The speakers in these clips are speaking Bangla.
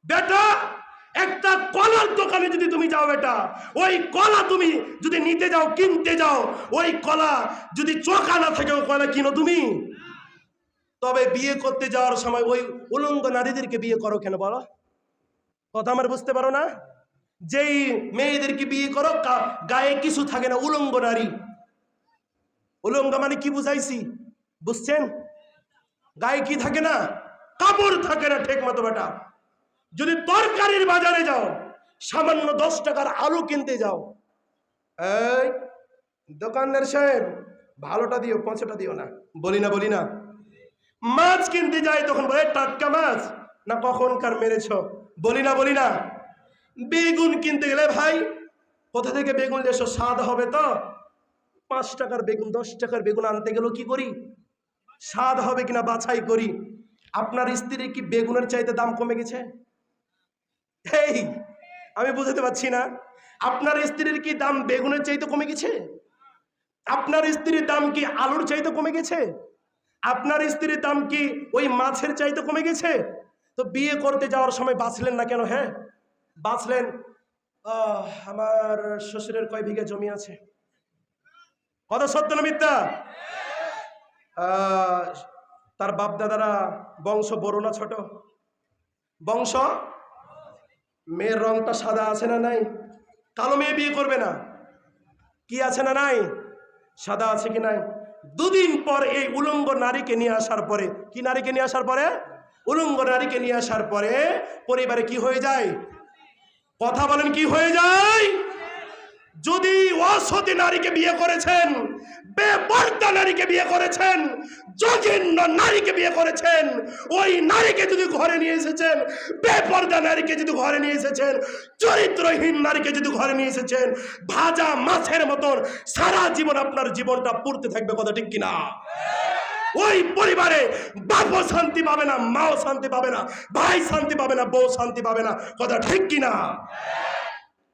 বেটা, একটা কলার দোকানে যদি তুমি যাও বেটা, ওই কলা তুমি যদি নিতে যাও, কিনতে যাও, ওই কলা যদি চোখা না থাকে ওই কলা কিনো তুমি? তবে বিয়ে করতে যাওয়ার সময় ওই উলঙ্গ নারীদেরকে বিয়ে করো কেন বলো? কথা আমার বুঝতে পারো না? যেই মেয়েদেরকে বিয়ে করো গায়ে কিছু থাকে না, উলঙ্গ নারী। উলঙ্গ মানে কি বুঝাইছি বুঝছেন? গায়ে কি থাকে না? কাপড় থাকে না ঠিক মতো বেটা। যদি তরকারির বাজারে যাও, সামান্য 10 টাকার আলু কিনতে যাও, এই দোকানদার সাহেব ভালোটা দিও, 5টা দিও না, বলি না? মাছ কিনতে যাই তখন বলে টাটকা মাছ না কখনকার মেরেছ, বলি না? বেগুন কিনতে গেলে ভাই কোথা থেকে বেগুন এসো, স্বাদ হবে তো? 5 টাকার বেগুন 10 টাকার বেগুন আনতে গেলেও কি করি? স্বাদ হবে কিনা বাছাই করি। আপনার স্ত্রীর কি বেগুনের চাইতে দাম কমে গেছে? এই আমি বুঝতে পারছি না, আপনার স্ত্রীর কি দাম বেগুনের চাইতে কমে গেছে? আপনার স্ত্রীর দাম কি আলুর চাইতে কমে গেছে? আপনার স্ত্রীর দাম কি ওই মাছের চাইতে কমে গেছে? তো বিয়ে করতে যাওয়ার সময় বাঁচলেন না কেন? হ্যাঁ বাঁচলেন, আমার শ্বশুরের কয় বিঘা জমি আছে। কথা সত্য না মিথ্যা? তার বাপ দাদারা বংশ বড় না ছোট? বংশ। মেয়ের রংটা সাদা আছে না নাই? কালো মেয়ে বিয়ে করবে না, কি আছে না নাই? সাদা আছে কি নাই? 2 দিন পর এই উলঙ্গ নারীকে নিয়ে আসার পরে, কি নারীকে নিয়ে আসার পরে? উলঙ্গ নারীকে নিয়ে আসার পরে পরিবারে কি হয়ে যায়? কথা বলেন, কি হয়ে যায়? যদি অসতী নারীকে বিয়ে করেছেন, বেপরদা নারীকে বিয়ে করেছেন, জঘন্য নারীকে বিয়ে করেছেন, ওই নারীকে যদি ঘরে নিয়ে এসেছেন, বেপরদা নারীকে যদি ঘরে নিয়ে এসেছেন, চরিত্রহীন নারীকে যদি ঘরে নিয়ে এসেছেন, ভাজা মাছের মতন সারা জীবন আপনার জীবনটা পুড়তে থাকবে। কথা ঠিক কিনা? ওই পরিবারে বাপও শান্তি পাবে না, মাও শান্তি পাবে না, ভাই শান্তি পাবে না, বউ শান্তি পাবে না। কথা ঠিক কিনা?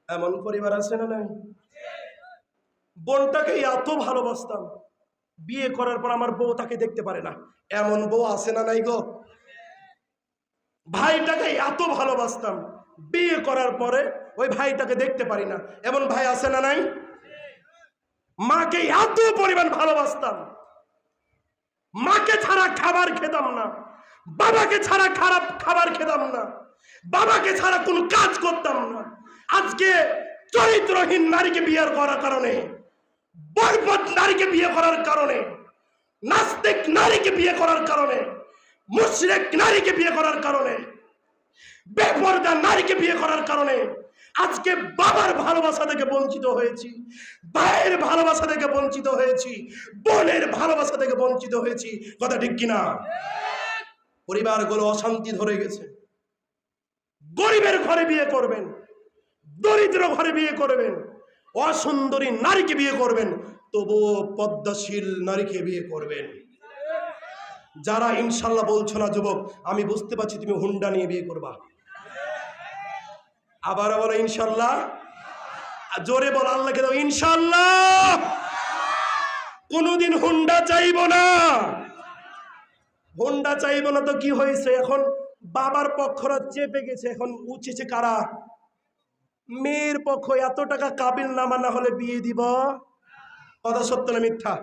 এমন পরিবার আছে না নাই? বোনটাকে এত ভালোবাসতাম, বিয়ে করার পর আমার বউ তাকে দেখতে পারে না, এমন বউ আছে না নাই গো? ভাইটাকে এত ভালোবাসতাম, বিয়ে করার পরে ওই ভাইটাকে দেখতে পারি না, এমন ভাই আছে না নাই? মাকে এত পরিমাণ ভালোবাসতাম, মাকে ছাড়া খাবার খেতাম না, বাবাকে ছাড়া খারাপ খাবার খেতাম না, বাবাকে ছাড়া কোনো কাজ করতাম না। আজকে চরিত্রহীন নারীকে বিয়ে করার কারণে, বরবদ নারীকে বিয়ে করার কারণে, নাস্তিক নারীকে বিয়ে করার কারণে, মুশরিক নারীকে বিয়ে করার কারণে, বেপরদা নারীকে বিয়ে করার কারণে আজকে বাবার ভালোবাসা থেকে বঞ্চিত হয়েছি, ভাইয়ের ভালোবাসা থেকে বঞ্চিত হয়েছি, বোনের ভালোবাসা থেকে বঞ্চিত হয়েছি। কথা ঠিক কিনা? পরিবারগুলো অশান্তি ধরে গেছে। গরিবের ঘরে বিয়ে করবেন, দরিদ্র ঘরে বিয়ে করবেন, অসুন্দরী নারীকে বিয়ে করবেন, তবুও পদ্মাশীল নারীকে বিয়ে করবেন। যারা ইনশাল্লাহ বলছো না যুবক, আমি বুঝতে পারছি তুমি হুন্ডা নিয়ে বিয়ে করবা। আবার বলো ইনশাল্লাহ, জোরে বল আল্লাহকে দাও ইনশাল্লাহ। কোনদিন হুন্ডা চাইব না, হুন্ডা চাইব না তো কি হয়েছে? এখন বাবার পক্ষরা চেপে গেছে, এখন উঠেছে কারা? মেয়ের পক্ষ। এত টাকা কাবিল নামা না হলে বিয়ে দিব? কথা সত্য না মিথ্যা?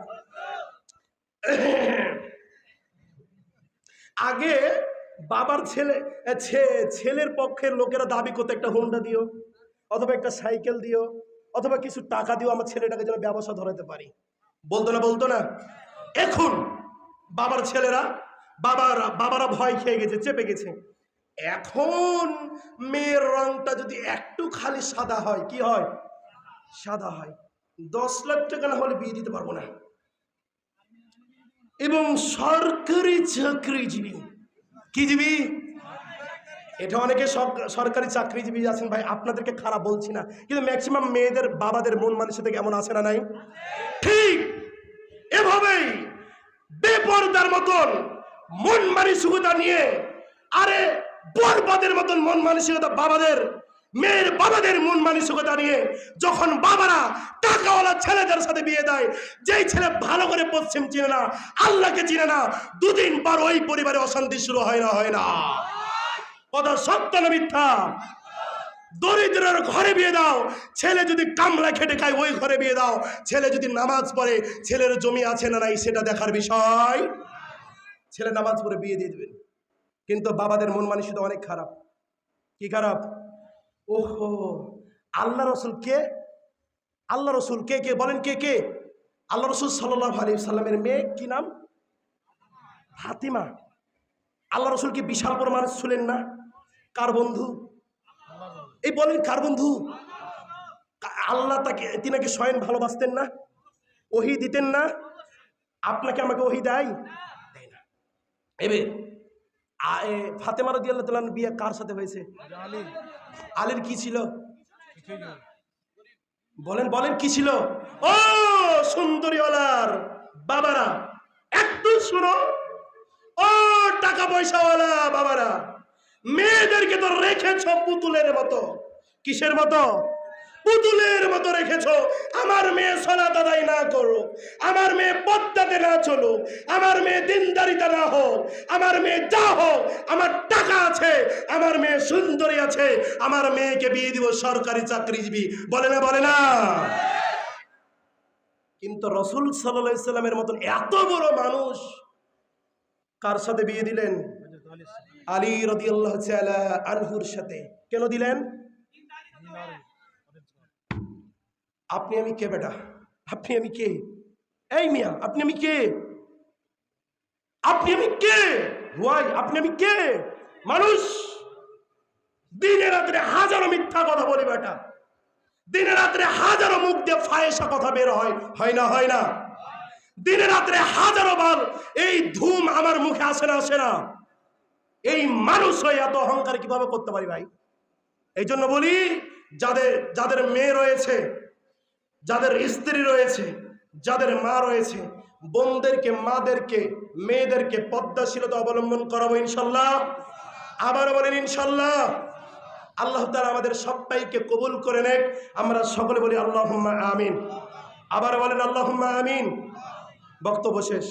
আগে বাবার ছেলের পক্ষের লোকেরা দাবি করতে একটা হুন্ডা দিও, অথবা একটা সাইকেল দিও, অথবা কিছু টাকা দিও, আমার ছেলেটাকে যেন ব্যবসা ধরাতে পারি। বলতো না? এখন বাবার ছেলেরা, বাবারা ভয় খেয়ে গেছে, চেপে গেছে। এখন মেয়ের রংটা যদি একটু খালি সাদা হয়, কি হয়? সাদা হয়। 10 লাখ টাকা না হলে বিয়ে দিতে পারবো না। এবং সরকারি চাকরিজীবী, কি জীবী? এটা অনেকে সরকারি চাকরিজীবী আছেন ভাই, আপনাদেরকে খারাপ বলছি না, কিন্তু ম্যাক্সিমাম মেয়েদের বাবাদের মন মানসিকতা কেমন আছে না নাই? ঠিক এভাবেই বেপরদার মতন মন মানসিকতা নিয়ে, আরে বরবাদের মতন মন মানসিকতা বাবাদের, মেয়ের বাবাদের মন মানসিকতা নিয়ে যখন বাবারা টাকাওয়ালা ছেলেদের সাথে বিয়ে দেয়, যেই ছেলে ভালো করে পশ্চিম চিনে না, আল্লাহকে চিনে না, 2 দিন পর ওই পরিবারে অশান্তি শুরু হয় না? কথা সত্য না মিথ্যা? দরিদ্রের ঘরে বিয়ে দাও, ছেলে যদি কামলা খেটে খায় ওই ঘরে বিয়ে দাও। ছেলে যদি নামাজ পড়ে, ছেলের জমি আছে না নাই সেটা দেখার বিষয়। ছেলে নামাজ পড়ে বিয়ে দিয়ে দেবেন। কিন্তু বাবাদের মন মানসিকতা অনেক খারাপ। কি খারাপ? ওহো, আল্লাহ রসুল কে? আল্লাহ রসুল কে? কে বলেন, কে কে? আল্লাহ রসুল সাল্লাল্লাহু আলাইহি সাল্লামের মেয়ে, কি নাম? ফাতিমা। আল্লাহ রসুল কি বিশাল বড় মানুষ ছিলেন না? কার বন্ধু? এই বলেন কার বন্ধু? আল্লাহ তাকে, তিনাকে স্বয়ং ভালোবাসতেন না? ওহী দিতেন না? আপনাকে আমাকে ওহী দেয় না। এবার ফাতেমা রাদিয়াল্লাহু তাআলার বিয়ে কার সাথে হয়েছে? আলীর কি ছিল? বলেন বলেন কি ছিল? ও সুন্দরীওয়ালার বাবারা একটু শুনো। ও টাকা পয়সাওয়ালা বাবারা, মেয়েদেরকে তো রেখেছ পুতুলের মতো। কিসের মতো? পুতুলের মতো রেখেছো। আমার মেয়ে সালাত আদায় না করো, আমার মেয়ে পদ্মাতে না চলো, আমার মেয়ে দিনদারিতা না হোক, আমার মেয়ে যা হোক, আমার টাকা আছে, আমার মেয়ে সুন্দরী আছে, আমার মেয়েকে বিয়ে দিব সরকারি চাকরিজীবী। বলে না বলে না? কিন্তু রাসূল সাল্লাল্লাহু আলাইহি সাল্লামের মতন এত বড় মানুষ কার সাথে বিয়ে দিলেন? আলী রাদিয়াল্লাহু তাআলা আনহুর সাথে। কেন দিলেন? আপনি আমি কে বেটা? আপনি আমি কে? এই মিয়া, আপনি আমি কে? আপনি আমি কে? ওয়াই, আপনি আমি কে? মানুষ দিনে রাত্রে হাজারো মিথ্যা কথা বলি বেটা। দিনে রাত্রে হাজারো মুখ দিয়ে ফায়েসা কথা বের হয়, হয় না? হয় না? দিনে রাত্রে হাজারো বার এই ধূম আমার মুখে আসে না? আসে না? এই মানুষ হয়ে এত অহংকার কিভাবে করতে পারি ভাই? এই জন্য বলি, যাদের মেয়ে রয়েছে, যাদের স্ত্রী রয়েছে, যাদের মা রয়েছে, বোনদেরকে, মাদেরকে, মেয়েদেরকে পদ্মাশীলতা অবলম্বন করাবো ইনশাল্লাহ। আবার বলেন ইনশাল্লাহ। আল্লাহ তাআলা আমাদের সবাইকে কবুল করে নেক। আমরা সকলে বলি আল্লাহুম্মা আমিন। আবার বলেন আল্লাহুম্মা আমিন। বক্তব্য শেষ।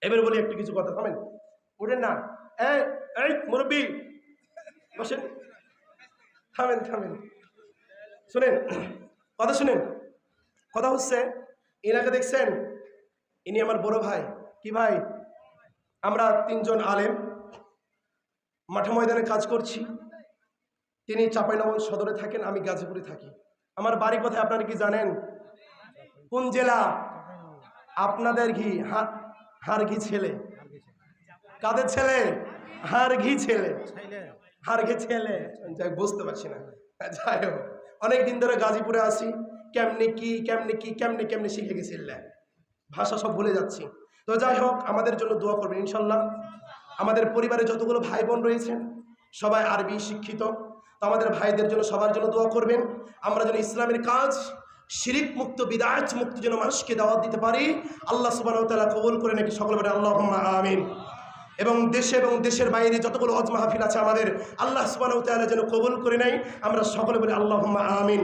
এবার বলি একটু কিছু কথা। থামেন, উঠেন না। এই মুরব্বী বসেন। থামেন থামেন, শুনেন কথা, শুনেন কথা হচ্ছে। এনাকে দেখছেন? ইনি আমার বড় ভাই। কি ভাই? আমরা তিনজন আলেম মাঠে ময়দানে কাজ করছি। তিনি চাঁপাইনবাবগঞ্জ সদরে থাকেন, আমি গাজীপুরে থাকি। আমার বাড়ি কোথায় আপনারা কি জানেন? কোন জেলা? আপনাদের ঘি, হার ঘি ছেলে। কাদের ছেলে? হার ঘি ছেলে। হার ঘি ছেলে, যাই বুঝতে পারছি না। যাই হোক, অনেকদিন ধরে গাজীপুরে আসি। কেমনে কি কেমনে কি কেমনে কেমনে শিখে গেছিলেন, ভাষা সব ভুলে যাচ্ছি। তো যাই হোক, আমাদের জন্য দোয়া করবেন ইনশাল্লাহ। আমাদের পরিবারে যতগুলো ভাই বোন রয়েছেন সবাই আরবি শিক্ষিত। তো আমাদের ভাইদের জন্য, সবার জন্য দোয়া করবেন। আমরা যেন ইসলামের কাজ শিরিক মুক্ত, বিদআত মুক্ত যেন মানুষকে দাওয়াত দিতে পারি। আল্লাহ সুবহানাহু ওয়া তাআলা কবুল করে নাকি সকলে বলে আল্লাহুম্মা আমিন। এবং দেশে এবং দেশের বাইরে যতগুলো ওয়াজ মাহফিল আছে আমাদের, আল্লাহ সুবহানাহু ওয়া তাআলা যেন কবুল করে নেয়। আমরা সকলে বলি আল্লাহুম্মা আমিন।